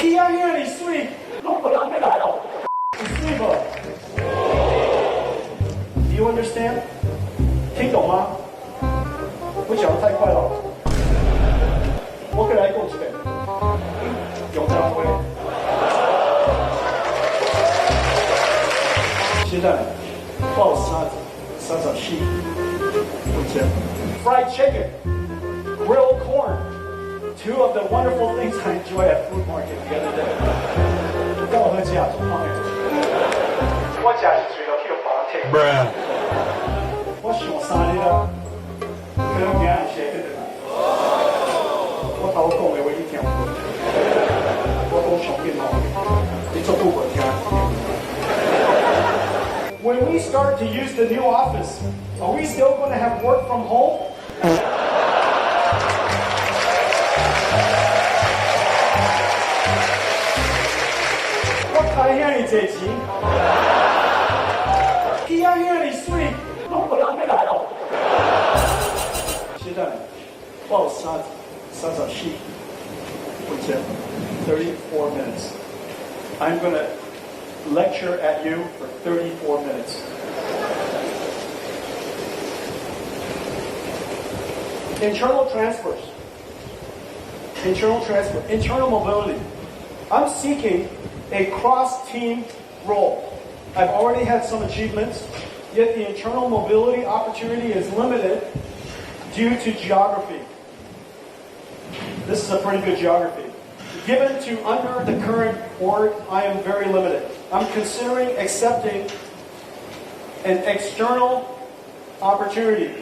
你啊遐尼水，拢不人要来哦，你水无 ？Do you understand？ 听懂吗？我讲得太快了，我给来讲一遍，用张辉。现在报三十四，我讲 fried chicken, grilled corn, two of the wonderful things I enjoy at food market the other day. 我跟我喝茶做胖的，我吃是除了去法庭。我想3日啦，可能明仔是会得来。我头讲的话你听无？我讲上紧哦，你做久无听。When we start to use the new office, are we still going to have work from home? 我开遐尼济钱，去啊遐尼水，拢不人要来哦。现在报3434 minutes. I'm going to lecture at you for 34 minutes. Internal transfers. Internal mobility. I'm seeking a cross-team role. I've already had some achievements, yet the internal mobility opportunity is limited due to geography. This is a pretty good geography. Given to under the current org, I am very limited. I'm considering accepting an external opportunity.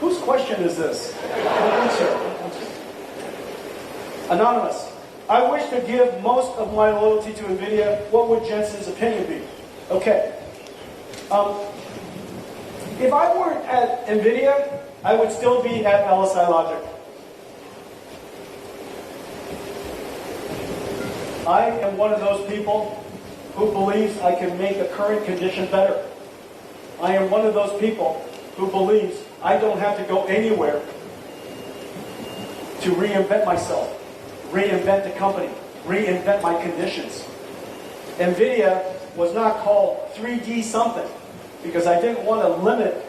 Whose question is this? Anonymous. I wish to give most of my loyalty to NVIDIA. What would Jensen's opinion be? Okay. If I weren't at NVIDIA, I would still be at LSI Logic. I am one of those people who believes I can make the current condition better. I am one of those people who believes I don't have to go anywhere to reinvent myself, reinvent the company, reinvent my conditions. NVIDIA was not called 3D something because I didn't want to limit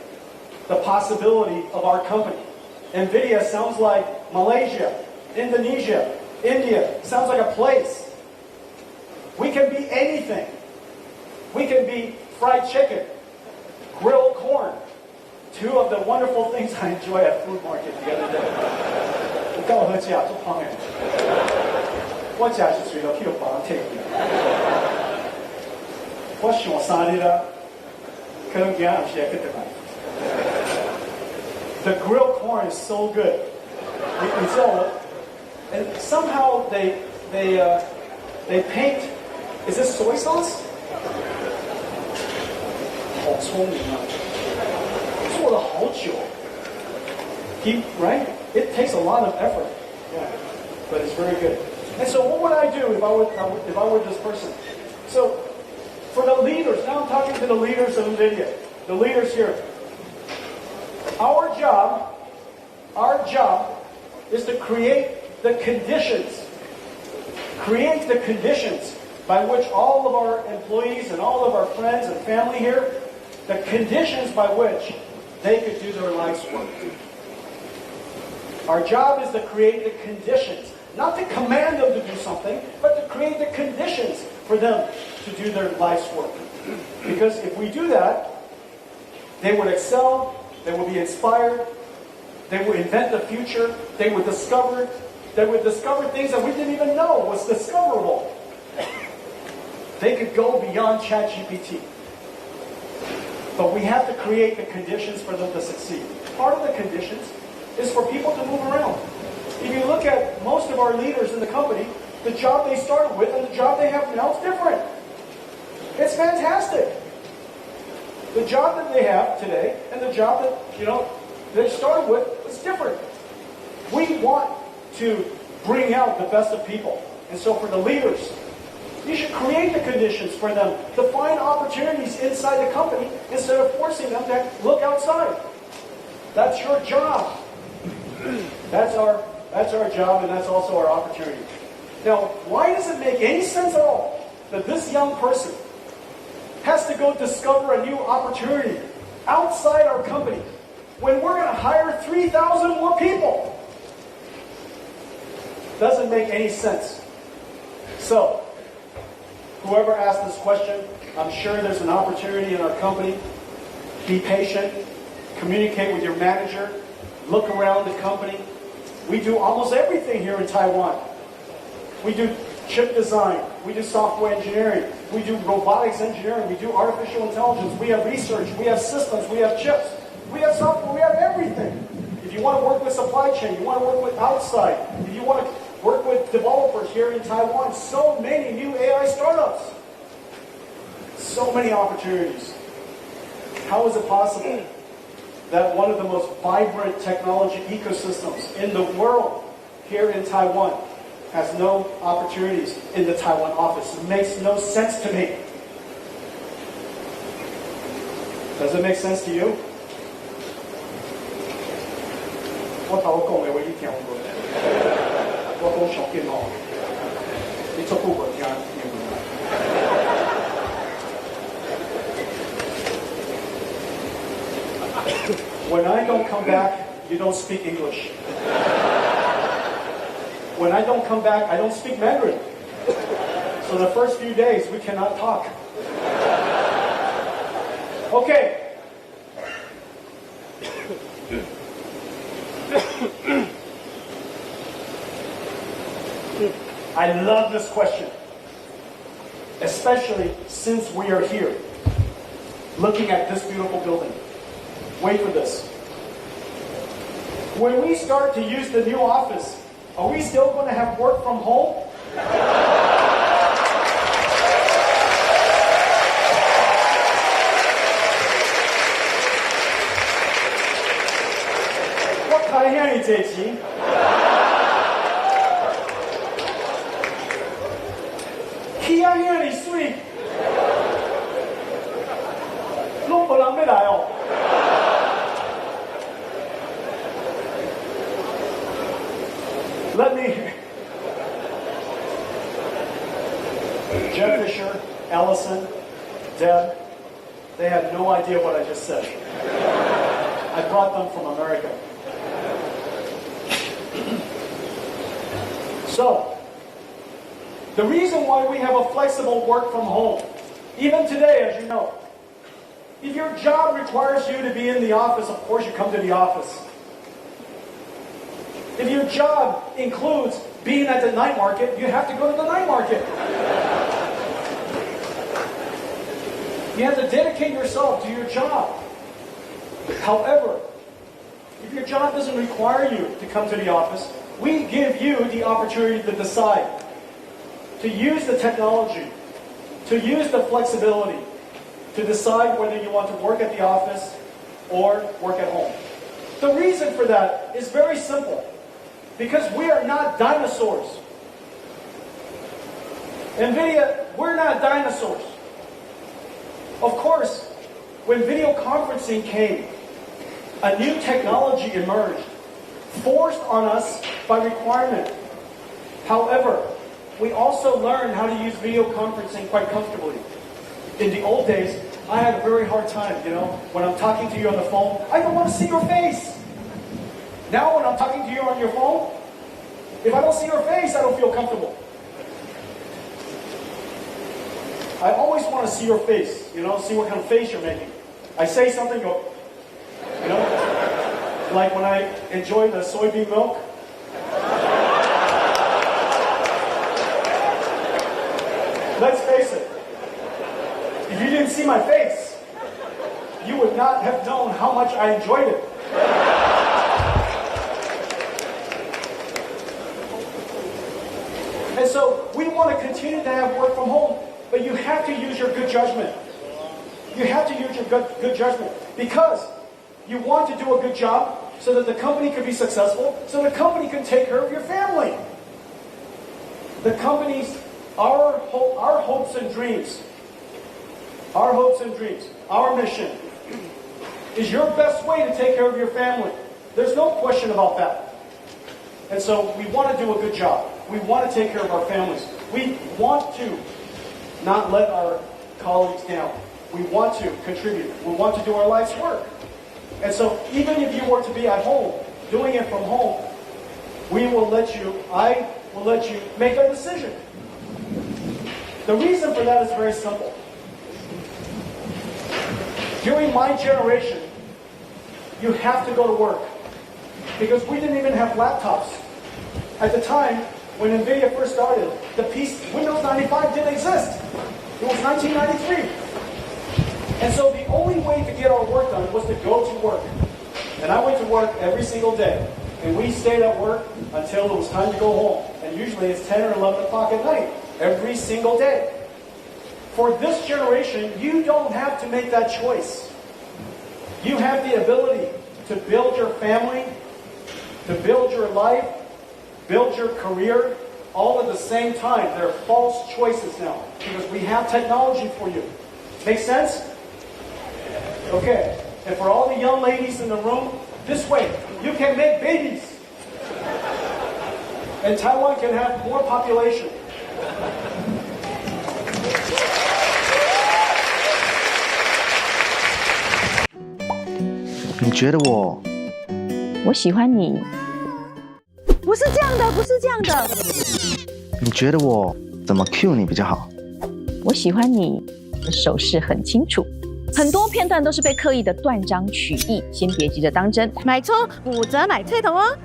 the possibility of our company. NVIDIA sounds like Malaysia, Indonesia, India. Sounds like a place. We can be anything. We can be fried chicken, grilled corn, two of the wonderful things I enjoy at food market the other day. 我跟我喝茶做胖的，我吃是除了去别人退去。我想3日啦，可能今仔是会得来。The grilled corn is so good. 你知道我 and somehow they paint. Is this soy sauce? 好聪明啊！做了好久。Right? It takes a lot of effort. Yeah, but it's very good. And so, what would I do if I were this person? So, for the leaders, now I'm talking to the leaders of NVIDIA, the leaders here. Our job is to create the conditions by which all of our employees and all of our friends and family here, the conditions by which they could do their life's work. Our job is to create the conditions, not to command them to do something, but to create the conditions for them to do their life's work. Because if we do that, they would excel, they would be inspired, they would invent the future, they would discover things that we didn't even know was discoverable. They could go beyond ChatGPT. But we have to create the conditions for them to succeed. Part of the conditions is for people to move around. If you look at most of our leaders in the company, the job they started with and the job they have now is different. It's fantastic. The job that they have today and the job that they started with is different. We want to bring out the best of people. And so for the leaders, you should create the conditions for them to find opportunities inside the company instead of forcing them to look outside. That's your job. That's our job, and that's also our opportunity. Now, why does it make any sense at all that this young person has to go discover a new opportunity outside our company when we're going to hire 3,000 more people? Doesn't make any sense. So, whoever asked this question, I'm sure there's an opportunity in our company. Be patient. Communicate with your manager. Look around the company. We do almost everything here in Taiwan. We do chip design. We do software engineering. We do robotics engineering. We do artificial intelligence. We have research. We have systems. We have chips. We have software. We have everything. If you want to work with supply chain, you want to work with outside, if you want to work with developers here in Taiwan, so many new AI startups. So many opportunities. How is it possible that one of the most vibrant technology ecosystems in the world here in Taiwan has no opportunities in the Taiwan office? It makes no sense to me. Does it make sense to you? 我頭講嘅話已經聽過，我講上邊哦，你足夠我聽英文。When I don't come back, you don't speak English. When I don't come back, I don't speak Mandarin. So the first few days, we cannot talk. Okay. I love this question, especially since we are here, looking at this beautiful building. Wait for this. When we start to use the new office, are we still going to have work from home? What kind of hand is it? Kia here is sweet. No problem with that. Let me. Jeff Fisher, Allison, Deb, they had no idea what I just said. I brought them from America. So, the reason why we have a flexible work from home, even today, as you know, if your job requires you to be in the office, of course you come to the office. If your job includes being at the night market, you have to go to the night market. You have to dedicate yourself to your job. However, if your job doesn't require you to come to the office, we give you the opportunity to decide, to use the technology, to use the flexibility, to decide whether you want to work at the office or work at home. The reason for that is very simple. Because we are not dinosaurs. NVIDIA, we're not dinosaurs. Of course, when video conferencing came, a new technology emerged, forced on us by requirement. However, we also learned how to use video conferencing quite comfortably. In the old days, I had a very hard time, when I'm talking to you on the phone, I don't want to see your face. Now when I'm talking to you on your phone, if I don't see your face, I don't feel comfortable. I always want to see your face, see what kind of face you're making. I say something, go, like when I enjoy the soybean milk. Let's face it, if you didn't see my face, you would not have known how much I enjoyed it. And so we want to continue to have work from home, but you have to use your good judgment. You have to use your good judgment because you want to do a good job so that the company can be successful, so the company can take care of your family. The company's, our hopes and dreams, our mission is your best way to take care of your family. There's no question about that. And so we want to do a good job. We want to take care of our families. We want to not let our colleagues down. We want to contribute. We want to do our life's work. And so even if you were to be at home, doing it from home, I will let you make a decision. The reason for that is very simple. During my generation, you have to go to work because we didn't even have laptops. At the time, when NVIDIA first started, Windows 95 didn't exist. It was 1993. And so the only way to get our work done was to go to work. And I went to work every single day. And we stayed at work until it was time to go home. And usually it's 10 or 11 o'clock at night, every single day. For this generation, you don't have to make that choice. You have the ability to build your family, to build your life, build your career, all at the same time. They're false choices now because we have technology for you. Make sense? Okay. And for all the young ladies in the room, this way, you can make babies. And Taiwan can have more population. 你觉得我喜欢你。不是这样的，不是这样的。你觉得我怎么 cue 你比较好？我喜欢你的手势很清楚，很多片段都是被刻意的断章取义，先别急着当真。买葱5折买菜头哦！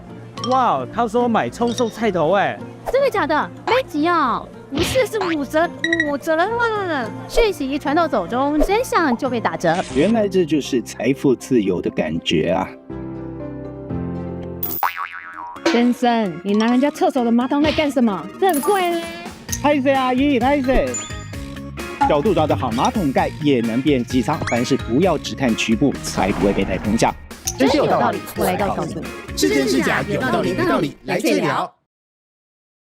哇，他说买葱送菜头哎，真的假的？没急哦，不是5折了，讯息传到手中，真相就被打折。原来这就是财富自由的感觉啊！先生，你拿人家厕所的马桶在干什么？这很贵呢。拍谁阿姨，拍谁？角度抓得好，马桶盖也能变机舱。凡事不要只看局部，才不会被带风向。真是有道理，我来告诉你。是真是假，有道理没道理，来这聊。